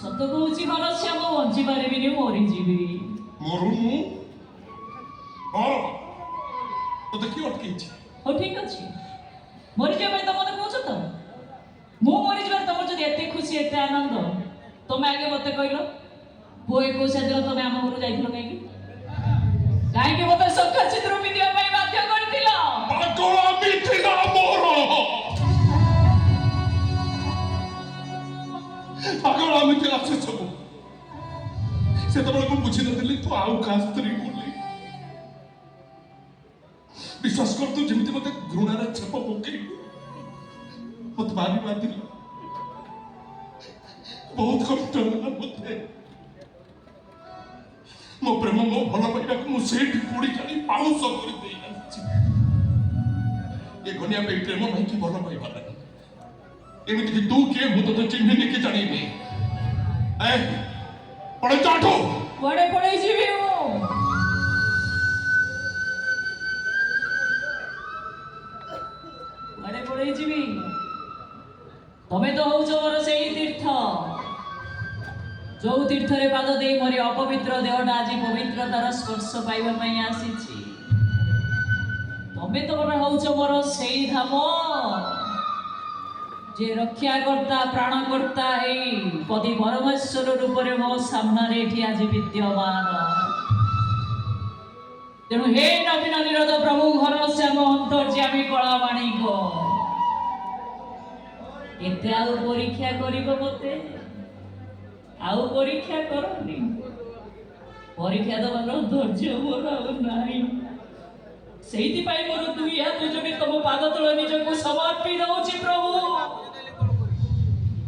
ସତ କହୁଛି ଘନଶ୍ୟାମ, ବଞ୍ଚି ପାରିବିନି, ମରିଯିବି। ମରୁନୁ? ହଁ, ତତେ କିଏ ଅଟକେଇଛି? ହଉ ଠିକ ଅଛି, ମରିଯିବା ପାଇଁ ତମେ ମତେ କହୁଛ ତ? ମୁଁ ମରିଯିବାର ତମର ଯଦି ଏତେ ଖୁସି, ଏତେ ଆନନ୍ଦ, ତମେ ଆଗେ ମତେ କହିଲ ପୁଅ 21 ଦିନ ତମେ ଆମ ଘରକୁ ଯାଇଥିଲ କାହିଁକି? କାହିଁକି ମତେ ସଖା ଚିତ୍ର ପିନ୍ଧିବା ପାଇଁ ବାଧ୍ୟ କରିଥିଲ? ପାଗଳ ମିଥିଲା ମୋର, ପାଗଳ ମିଥିଲା ସେ ସବୁ। ସେତେବେଳେ ମୁଁ ବୁଝିନଥିଲି ତୁ ଆଉ କାହା ସ୍ତ୍ରୀ ବୋଲି। ବିଶ୍ୱାସ କର, ତୁ ଯେମିତି ମତେ ଘୃଣାରେ ଛେପ ପକେଇ ମତେ ମାରି ମାରିଥିଲୁ, ବହୁତ କଷ୍ଟ ହେଲା ମତେ। ମୋ ପ୍ରେମ, ମୋ ଭଲ ପାଇବାକୁ ମୁଁ ସେଇଠି ପୋଡ଼ି ଜାଣି ପାଉଁଶ କରିଦେଇ ଆସିଛି। ଏ ଘନିଆ ପାଇଁ ପ୍ରେମ ନାହିଁ କି ଭଲ ପାଇବା ନାହିଁ। ଏମିତିକି ତୁ କିଏ ମୁଁ ତତେ ଚିହ୍ନିନି କି ଜାଣିନି। ପଳେଇ ଚାଠୁ। କୁଆଡେ ପଳେଇ ଯିବି ମୁଁ? କୁଆଡେ ପଳେଇ ଯିବି? ତମେ ତ ହଉଛ ମୋର ସେଇ ତୀର୍ଥ, ଯୋଉ ତୀର୍ଥରେ ପାଦ ଦେଇ ମୋର ଅପବିତ୍ର ଦେହଟା ଆଜି ପବିତ୍ରତାର ସ୍ପର୍ଶ ପାଇବା ପାଇଁ ଆସିଛି। ତମେ ତମର ହଉଛ ମୋର ସେଇ ଧାମ, ଯେ ରକ୍ଷାକର୍ତ୍ତା ପ୍ରାଣକର୍ତ୍ତା ଏଇ ପଦି ପରମେଶ୍ୱର ରୂପରେ ମୋ ସାମ୍ନାରେ ଏଠି ଆଜି ବିଦ୍ୟମାନ। ତେଣୁ ହେ ନବୀନ ନିରୋଧ ପ୍ରଭୁ ଘନଶ୍ୟାମ ଅନ୍ତର୍ଯ୍ୟାମୀ କଳା ମାଣିକ, କେତେ ଆଉ ପରୀକ୍ଷା କରିବ ମତେ? ଆଉ ପରୀକ୍ଷା କରନି, ପରୀକ୍ଷା ଦେବାର ଧୈର୍ଯ୍ୟ ମୋର ଆଉ ନାହିଁ। ସେଇଥିପାଇଁ ମୋର ଦୁଇ ହାତ ଯୋଡ଼ି ତମ ପାଦ ତଳେ ନିଜକୁ ସମର୍ପି ଦଉଛି ପ୍ରଭୁ।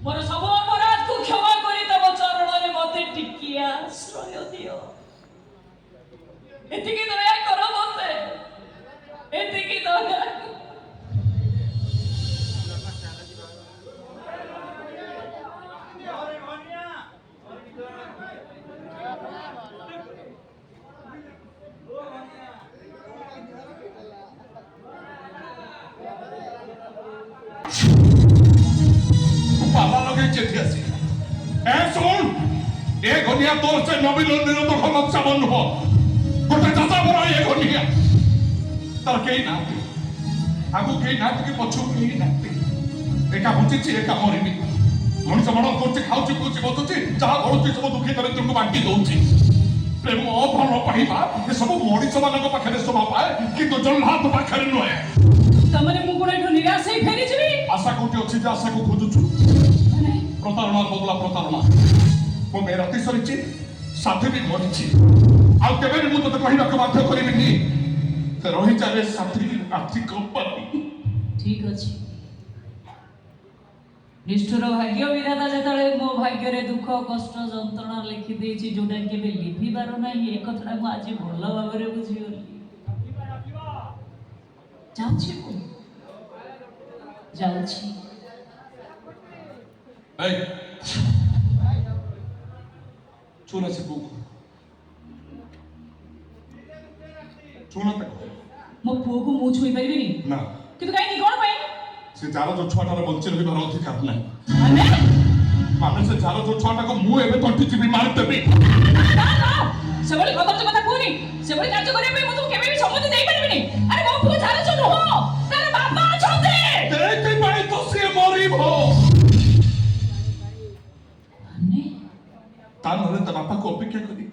ମୋର ସବୁ ଅପରାଧକୁ କ୍ଷମା କରି ତମ ଚରଣରେ ମତେ ଟିକିଏ ଆଶ୍ରୟ ଦିଅ। ଏତିକି ଦୟା କର ମତେ, ଏତିକି ଦୟା। ପାଲା ଲଗେଇ ଚେତି ଆସି ଶୁଣ, ଏ ଘନିଆ ତୋର ସେ ନବୀନ ନିରୋଧ ଘନଶ୍ୟାମ ନୁହଁ, ଗୋଟେ ଯାଯାବର ଏ ଘନିଆ। ତାର କେହି ନାହାନ୍ତି, ଆଗକୁ କେହି ନାହାନ୍ତି କି ପଛକୁ କେହି ନାହାନ୍ତି। ଏକା ବଞ୍ଚିଛି, ଏକା ମରିବି। ମଣିଷ ମନ କରୁଛି, ଖାଉଛି, ପିଉଛି, ବସୁଛି, ଯାହା ଘଳୁଛି ସବୁ ଦୁଃଖୀ ଦରିଦ୍ରଙ୍କୁ ବାଣ୍ଟି ଦଉଛି। ପ୍ରେମ, ଭଲ ପାଇବା ଏସବୁ ମଣିଷ ମାନଙ୍କ ପାଖରେ ଶୋଭା ପାଏ, କିନ୍ତୁ ଜହ୍ଲାଦ ପାଖରେ ନୁହେଁ। ତମେ ମୁଁ କଣ ଏଠୁ ନିରାଶ ହେଇ ଫେରିଯିବି? ଆଶା କୋଉଠି ଅଛି ଯେ ଆଶାକୁ ଖୋଜୁଛୁ? ପ୍ରତାରଣା ବଦଲା ପ୍ରତାରଣା। ମୋ ପାଇଁ ରାତି ସରିଛି, ସାଥୀ ବି ମରିଛି। ଆଉ କେବେ ବି ମୁଁ ତତେ କହିବାକୁ ବାଧ୍ୟ କରିବିନି, ରହିଚାଲେ ସାଥୀ ରାତି କମ୍ପାନୀ। ଠିକ ଅଛି, ନିଷ୍ଠୁର ଭାଗ୍ୟ ବିଧାତା ଯେତେବେଳେ ମୋ ଭାଗ୍ୟରେ ଦୁଃଖ, କଷ୍ଟ, ଯନ୍ତ୍ରଣା ଲେଖିଦେଇଛି, ଯୋଉଟା କେବେ ଲିଭିବାର ନାହିଁ, ଏ କଥାଟା ମୁଁ ଆଜି ଭଲ ଭାବରେ ବୁଝିଗଲି। ଯାଉଛି ମୁଁ, ଯାଉଛି। ଛୁନା ସେ ପୁଅକୁ, ଛୁନା ତାକୁ। ମୋ ପୁଅକୁ ମୁଁ ଛୁଇଁ ପାରିବିନି? ନା। କିନ୍ତୁ କାହିଁକି, କଣ ପାଇଁ? ସେ ଯାର ଯୋଉ ଛୁଆଟାର ବଞ୍ଚି ରହିବାର ଅଧିକାର ନାହିଁ। ମାନେ ସେ ଯାର ଯୋଉ ଛୁଆଟାକୁ ମୁଁ ଏବେ ତଣ୍ଟି ଚିପି ମାରିଦେବି। ସେଭଳି କଦର୍ଯ୍ୟ କଥା କୁହନି, ସେଭଳି କାର୍ଯ୍ୟ କରିବା ପାଇଁ ମୁଁ ତୁମକୁ କେବେ ବି ସମ୍ମତି ଦେଇପାରିବିନି। ଆରେ ମୋ ପୁଅ ଯାର ଯୋଉ ନୁହଁ, ତାର ବାପା ଅଛନ୍ତି। ସେଇଥିପାଇଁ ତ ସିଏ ମରିବ। ତା ନହେଲେ ତା ବାପାକୁ ଅପେକ୍ଷା କରି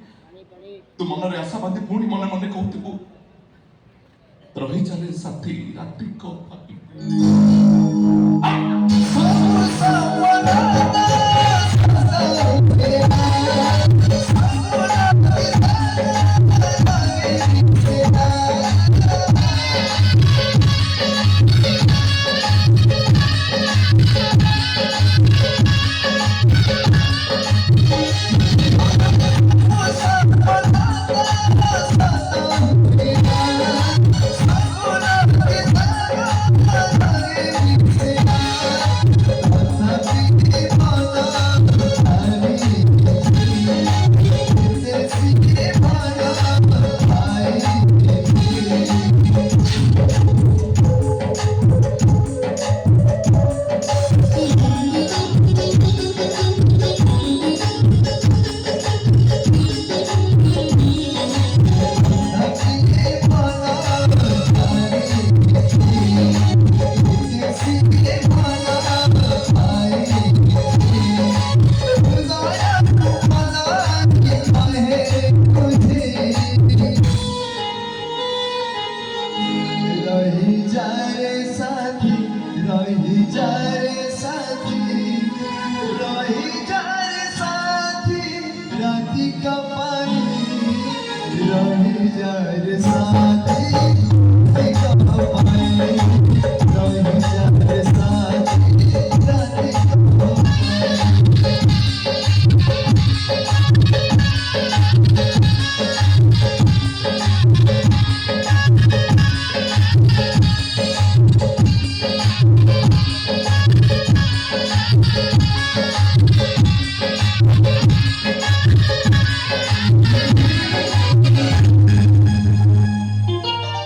ତୁ ମନରେ ଆଶା ବାନ୍ଧି ପୁଣି ମନେ ମନେ କହୁଥିବୁ, ରହିଚାଲେ ସାଥୀ ରାତି କମ୍ପାନୀ।